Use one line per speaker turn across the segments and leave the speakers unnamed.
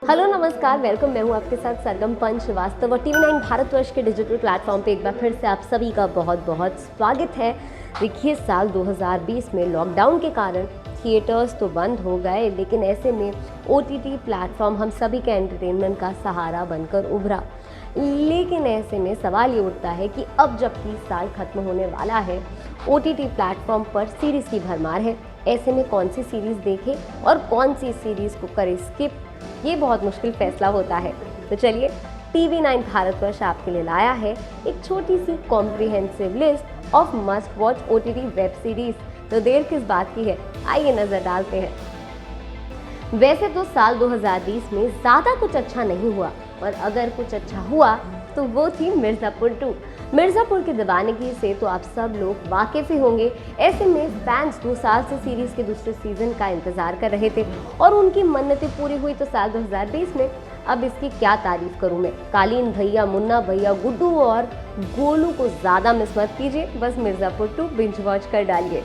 Hello नमस्कार, welcome. मैं हूं आपके साथ सरगम पंच श्रीवास्तव और TV9 भारतवर्ष के डिजिटल प्लेटफॉर्म पे एक बार फिर से आप सभी का बहुत बहुत स्वागत है। देखिए, साल 2020 में लॉकडाउन के कारण थिएटर्स तो बंद हो गए, लेकिन ऐसे में OTT प्लेटफॉर्म हम सभी के एंटरटेनमेंट का सहारा बनकर उभरा। लेकिन ऐसे में सवाल ये उठता है कि अब जबकि साल खत्म होने वाला है, OTT प्लेटफॉर्म पर सीरीज़ की भरमार है। ऐसे में कौन सी सीरीज़ देखें और कौन सी सीरीज़ को करें स्किप, ये बहुत मुश्किल फैसला होता है। तो चलिए, TV9 भारतवर्ष आपके लिए लाया है एक छोटी सी comprehensive list of must watch OTT web series. तो देर किस बात की है, आइए नजर डालते हैं। वैसे तो साल 2020 में ज़्यादा कुछ अच्छा नहीं हुआ, और अगर कुछ अच्छा हुआ तो वो थी मिर्ज़ापुर 2। मिर्ज़ापुर की दीवानगी से तो आप सब लोग वाकिफ़ ही होंगे। ऐसे में फैंस 2 साल से सीरीज़ के दूसरे सीज़न का इंतज़ार कर रहे थे और उनकी मन्नतें पूरी हुई तो साल 2020 में। अब इसकी क्या तारीफ़ करूँ मैं। कालीन भैया, मुन्ना भैया, गुड्डू और गोलू को ज़्यादा मिस मत कीजिए, बस मिर्ज़ापुर 2 बिंज वॉच कर डालिए।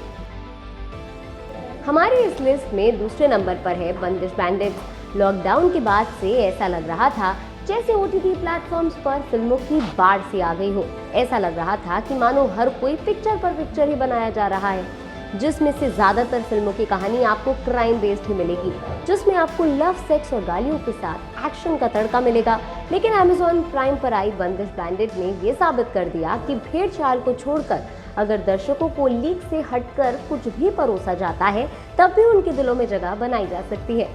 हमारी इस लिस्ट में दूसरे नंबर पर है बंदिश बैंडिट्स। लॉकडाउन के बाद से ऐसा लग रहा था जैसे OTT प्लेटफॉर्म्स पर फिल्मों की बाढ़ सी आ गई हो। ऐसा लग रहा था कि मानो हर कोई पिक्चर पर पिक्चर ही बनाया जा रहा है, जिसमें से ज़्यादातर फिल्मों की कहानी आपको क्राइम बेस्ड ही मिलेगी, जिसमें आपको लव, सेक्स और गालियों के साथ एक्शन का तड़का मिलेगा। लेकिन Amazon प्राइम पर आई बंदिश बैंडिट ने ये साबित कर दिया कि भेड़ चाल को छोड़कर अगर दर्शकों को लीक से हटकर कुछ भी परोसा जाता है, तब भी उनके दिलों में जगह बनाई जा सकती है।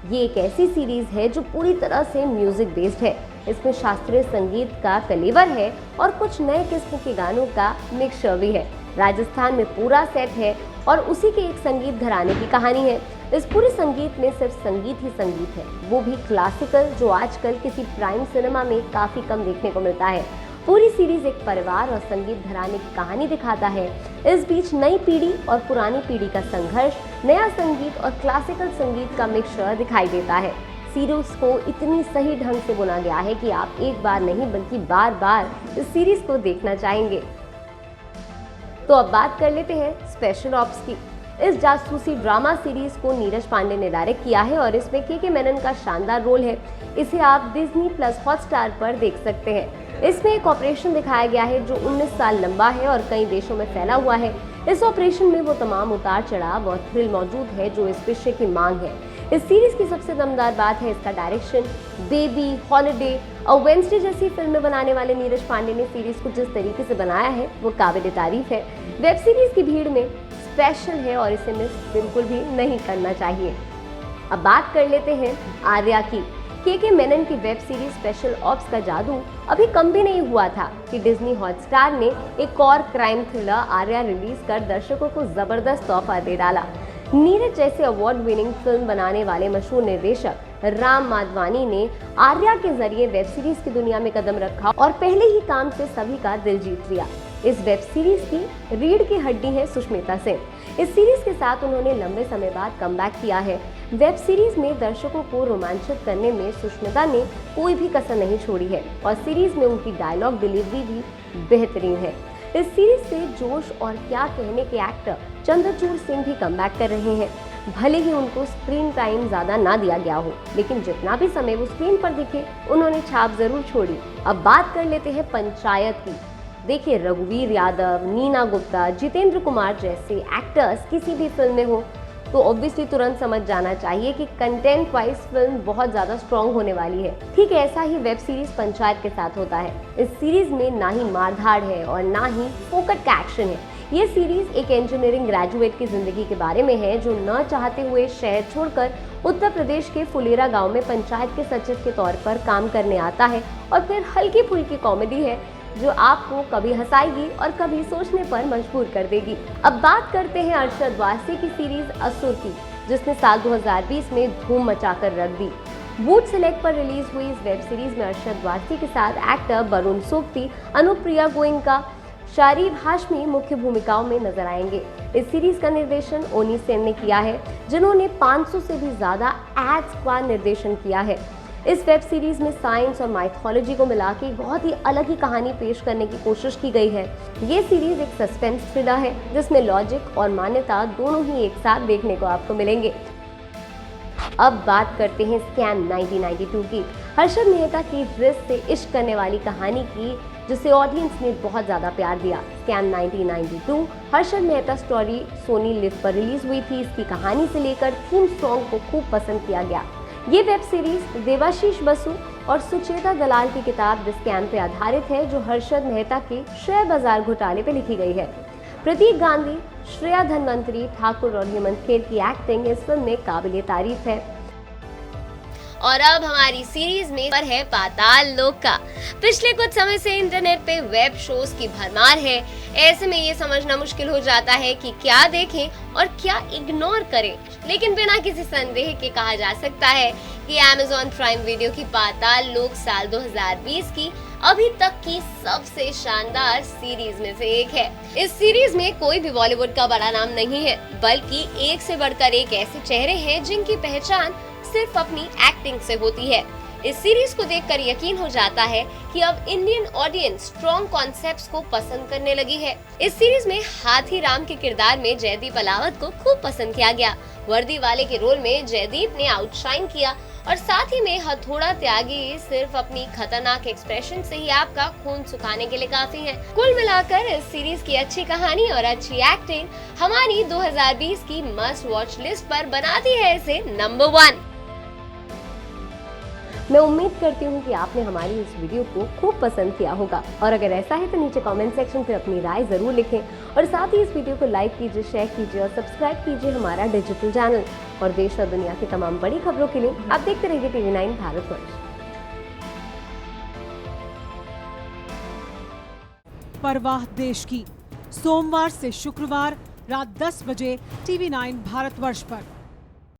ये एक ऐसी सीरीज है जो पूरी तरह से म्यूजिक बेस्ड है। इसमें शास्त्रीय संगीत का कलेवर है और कुछ नए किस्म के गानों का मिक्सचर भी है। राजस्थान में पूरा सेट है और उसी के एक संगीत घराने की कहानी है। इस पूरे संगीत में सिर्फ संगीत ही संगीत है, वो भी क्लासिकल, जो आजकल किसी प्राइम सिनेमा में काफ़ी कम देखने को मिलता है। पूरी सीरीज एक परिवार और संगीत घराने की कहानी दिखाता है। इस बीच नई पीढ़ी और पुरानी पीढ़ी का संघर्ष, नया संगीत और क्लासिकल संगीत का मिक्सचर दिखाई देता है। सीरीज को इतनी सही ढंग से बुना गया है कि आप एक बार नहीं बल्कि बार बार इस सीरीज को देखना चाहेंगे। तो अब बात कर लेते हैं स्पेशल ऑप्स की। इस जासूसी ड्रामा सीरीज को नीरज पांडे ने डायरेक्ट किया है और इसमें के मेनन का शानदार रोल है। इसे आप Disney+ हॉटस्टार पर देख सकते हैं। इसमें एक ऑपरेशन दिखाया गया है जो 19 साल लंबा है और कई देशों में फैला हुआ है। इस ऑपरेशन में वो तमाम उतार चढ़ाव और थ्रिल मौजूद है जो इस विषय की मांग है। इस सीरीज की सबसे दमदार बात है इसका डायरेक्शन। बेबी, हॉलिडे और वेंसडे जैसी फिल्में बनाने वाले नीरज पांडे ने सीरीज को जिस तरीके से बनाया है वो काबिल तारीफ है। वेब सीरीज की भीड़ में स्पेशल है और इसे मिस बिल्कुल भी नहीं करना चाहिए। अब बात कर लेते हैं आर्या की। के मेनन की वेब सीरीज स्पेशल ऑप्स का जादू अभी कम भी नहीं हुआ था कि डिज्नी हॉटस्टार ने एक और क्राइम थ्रिलर आर्या रिलीज कर दर्शकों को जबरदस्त तोहफा दे डाला। नीरज जैसे अवार्ड विनिंग फिल्म बनाने वाले मशहूर निर्देशक राम माधवानी ने आर्या के जरिए वेब सीरीज की दुनिया में कदम रखा और पहले ही काम से सभी का दिल जीत लिया। इस वेब सीरीज की रीढ़ की हड्डी है सुष्मिता सेन। इस सीरीज के साथ उन्होंने लंबे समय बाद कमबैक किया है। वेब सीरीज में दर्शकों को रोमांचित करने में सुष्मिता ने कोई भी कसर नहीं छोड़ी है और सीरीज में उनकी डायलॉग डिलीवरी भी बेहतरीन है। इस सीरीज से जोश और क्या कहने के एक्टर चंद्रचूड़ सिंह भी कमबैक कर रहे हैं। भले ही उनको स्क्रीन टाइम ज़्यादा ना दिया गया हो, लेकिन जितना भी समय वो स्क्रीन पर दिखे उन्होंने छाप जरूर छोड़ी। अब बात कर लेते हैं पंचायत की। देखिए, रघुवीर यादव, नीना गुप्ता, जितेंद्र कुमार जैसे एक्टर्स किसी भी फिल्म में हो तो ऑब्वियसली तुरंत समझ जाना चाहिए कि कंटेंट वाइज फिल्म बहुत ज़्यादा स्ट्रॉन्ग होने वाली है। ठीक ऐसा ही वेब सीरीज पंचायत के साथ होता है। इस सीरीज में ना ही मारधाड़ है और ना ही फोकट का एक्शन है। ये सीरीज एक इंजीनियरिंग ग्रेजुएट की जिंदगी के बारे में है जो न चाहते हुए शहर छोड़कर उत्तर प्रदेश के फुलेरा गांव में पंचायत के सचिव के तौर पर काम करने आता है। और फिर हल्की फुल्की कॉमेडी है जो आपको कभी हंसाएगी और कभी सोचने पर मजबूर कर देगी। अब बात करते हैं अरशद वारसी की सीरीज असुर की, जिसने साल 2020 में धूम मचाकर रख दी। वूड सेलेक्ट पर रिलीज हुई इस वेब सीरीज में अरशद वारसी के साथ एक्टर वरुण सोबती, अनुप्रिया गोयनका, शारीफ हाशमी मुख्य भूमिकाओं में नजर आएंगे। इस सीरीज का निर्देशन ओनी सेन ने किया है, जिन्होंने 500 से भी ज्यादा एड्स का निर्देशन किया है। इस वेब सीरीज में साइंस और माइथोलॉजी को मिला के बहुत ही अलग ही कहानी पेश करने की कोशिश की गई है। ये सीरीज एक सस्पेंस थ्रिलर है जिसमें लॉजिक और मान्यता दोनों ही एक साथ देखने को आपको मिलेंगे। अब बात करते हैं स्कैम 1992 की। हर्षद मेहता की रिश्ते से इश्क करने वाली कहानी की, जिसे ऑडियंस ने बहुत ज्यादा प्यार दिया। Scam 1992 Harshad Mehta story Sony Liv पर रिलीज हुई थी। इसकी कहानी से लेकर थीम सॉन्ग को खूब पसंद किया गया। ये वेब सीरीज देवाशीष बसु और सुचेता दलाल की किताब द स्कैम पे आधारित है, जो हर्षद मेहता के शेयर बाजार घोटाले पे लिखी गई है। प्रतीक गांधी, श्रेया धनवंतरी ठाकुर और हेमंत खेर की एक्टिंग इस फिल्म में काबिले तारीफ है। और अब हमारी सीरीज में पर है पाताल लोक का। पिछले कुछ समय से इंटरनेट पे वेब शोज की भरमार है। ऐसे में ये समझना मुश्किल हो जाता है कि क्या देखें और क्या इग्नोर करें। लेकिन बिना किसी संदेह के कहा जा सकता है कि Amazon प्राइम वीडियो की पाताल लोक साल 2020 की अभी तक की सबसे शानदार सीरीज में से एक है। इस सीरीज में कोई भी बॉलीवुड का बड़ा नाम नहीं है, बल्कि एक से बढ़कर एक ऐसे चेहरे हैं जिनकी पहचान सिर्फ अपनी एक्टिंग से होती है। इस सीरीज को देखकर यकीन हो जाता है कि अब इंडियन ऑडियंस स्ट्रॉन्ग कॉन्सेप्ट्स को पसंद करने लगी है। इस सीरीज में हाथी राम के किरदार में जयदीप अलावत को खूब पसंद किया गया। वर्दी वाले के रोल में जयदीप ने आउटशाइन किया और साथ ही में हथौड़ा त्यागी सिर्फ अपनी खतरनाक एक्सप्रेशन से ही आपका खून सुखाने के लिए काफी है। कुल मिलाकर इस सीरीज की अच्छी कहानी और अच्छी एक्टिंग हमारी 2020 की मस्ट वॉच लिस्ट पर बनाती है इसे नंबर 1। मैं उम्मीद करती हूँ कि आपने हमारी इस वीडियो को खूब पसंद किया होगा, और अगर ऐसा है तो नीचे कमेंट सेक्शन पे अपनी राय जरूर लिखें और साथ ही इस वीडियो को लाइक कीजिए, शेयर कीजिए और सब्सक्राइब कीजिए हमारा डिजिटल चैनल। और देश और दुनिया की तमाम बड़ी खबरों के लिए आप देखते रहिए TV9 भारतवर्ष।
परवाह देश की, सोमवार से शुक्रवार रात 10 बजे TV9 भारतवर्ष पर।